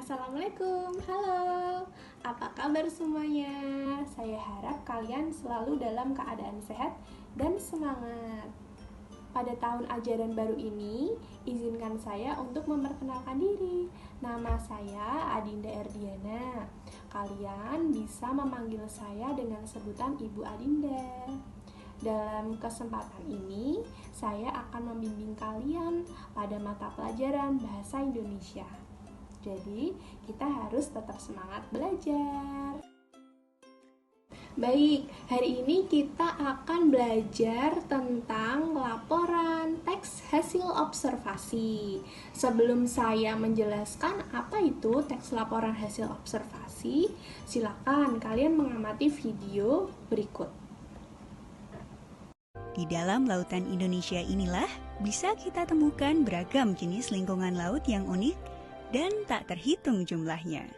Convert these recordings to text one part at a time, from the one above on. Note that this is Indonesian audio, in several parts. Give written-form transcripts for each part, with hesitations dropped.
Assalamualaikum, halo. Apa kabar semuanya? Saya harap kalian selalu dalam keadaan sehat dan semangat. Pada tahun ajaran baru ini, izinkan saya untuk memperkenalkan diri. Nama saya Adinda Erdiana. Kalian bisa memanggil saya dengan sebutan Ibu Adinda. Dalam kesempatan ini, saya akan membimbing kalian pada mata pelajaran Bahasa Indonesia. Jadi, kita harus tetap semangat belajar. Baik, hari ini kita akan belajar tentang laporan teks hasil observasi. Sebelum saya menjelaskan apa itu teks laporan hasil observasi, silakan kalian mengamati video berikut. Di dalam lautan Indonesia inilah bisa kita temukan beragam jenis lingkungan laut yang unik dan tak terhitung jumlahnya.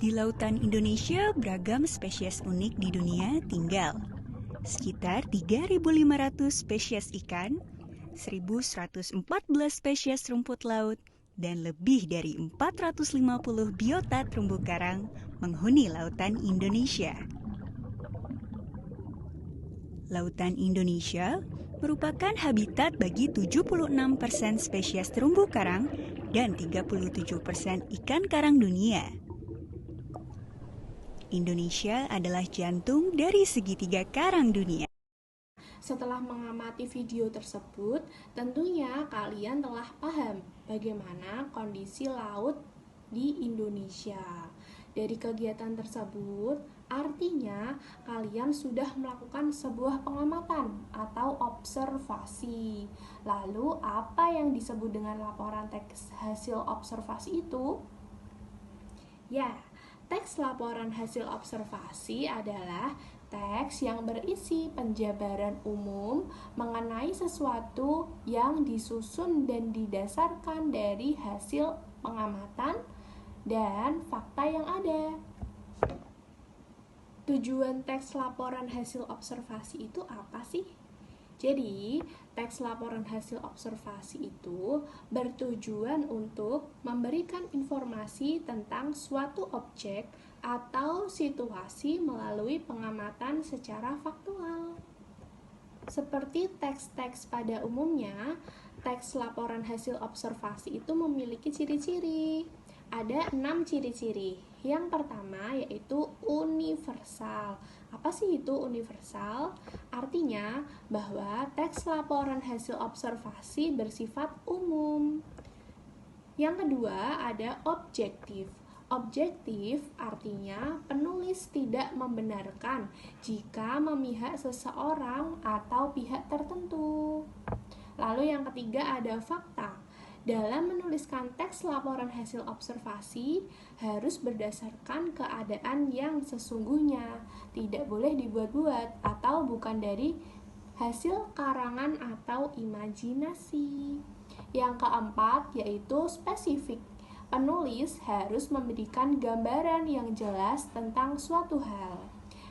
Di lautan Indonesia beragam spesies unik di dunia tinggal. Sekitar 3.500 spesies ikan, 1.114 spesies rumput laut, dan lebih dari 450 biota terumbu karang menghuni lautan Indonesia. Lautan Indonesia merupakan habitat bagi 76% spesies terumbu karang dan 37% ikan karang dunia. Indonesia adalah jantung dari segitiga karang dunia. Setelah mengamati video tersebut, tentunya kalian telah paham bagaimana kondisi laut di Indonesia. Dari kegiatan tersebut, artinya kalian sudah melakukan sebuah pengamatan atau observasi. Lalu, apa yang disebut dengan laporan teks hasil observasi itu? Ya, teks laporan hasil observasi adalah teks yang berisi penjabaran umum mengenai sesuatu yang disusun dan didasarkan dari hasil pengamatan dan fakta yang ada. Tujuan teks laporan hasil observasi itu apa sih? Jadi, teks laporan hasil observasi itu bertujuan untuk memberikan informasi tentang suatu objek atau situasi melalui pengamatan secara faktual. Seperti teks-teks pada umumnya, teks laporan hasil observasi itu memiliki ciri-ciri. Ada 6 ciri-ciri. Yang pertama yaitu universal. Apa sih itu universal? Artinya bahwa teks laporan hasil observasi bersifat umum. Yang kedua ada objektif. Objektif artinya penulis tidak membenarkan jika memihak seseorang atau pihak tertentu. Lalu yang ketiga ada fakta. Dalam menuliskan teks laporan hasil observasi harus berdasarkan keadaan yang sesungguhnya, tidak boleh dibuat-buat atau bukan dari hasil karangan atau imajinasi. Yang keempat yaitu spesifik. Penulis harus memberikan gambaran yang jelas tentang suatu hal.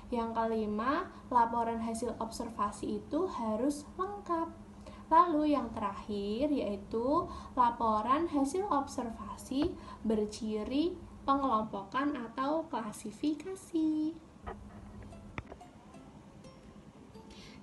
Yang kelima, laporan hasil observasi itu harus lengkap. Lalu yang terakhir yaitu laporan hasil observasi berciri pengelompokan atau klasifikasi.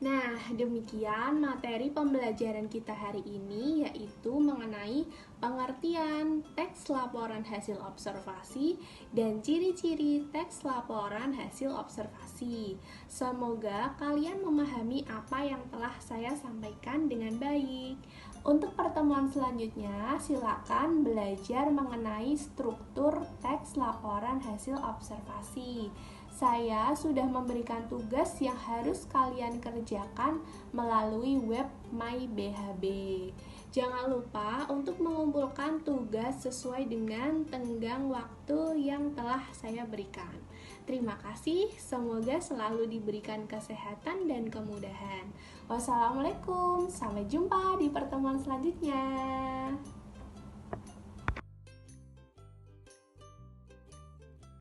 Nah, demikian materi pembelajaran kita hari ini, yaitu mengenai pengertian teks laporan hasil observasi dan ciri-ciri teks laporan hasil observasi. Semoga kalian memahami apa yang telah saya sampaikan dengan baik. Untuk pertemuan selanjutnya, silakan belajar mengenai struktur teks laporan hasil observasi. Saya sudah memberikan tugas yang harus kalian kerjakan melalui web MyBHB. Jangan lupa untuk mengumpulkan tugas sesuai dengan tenggang waktu yang telah saya berikan. Terima kasih, semoga selalu diberikan kesehatan dan kemudahan. Wassalamualaikum, sampai jumpa di pertemuan selanjutnya.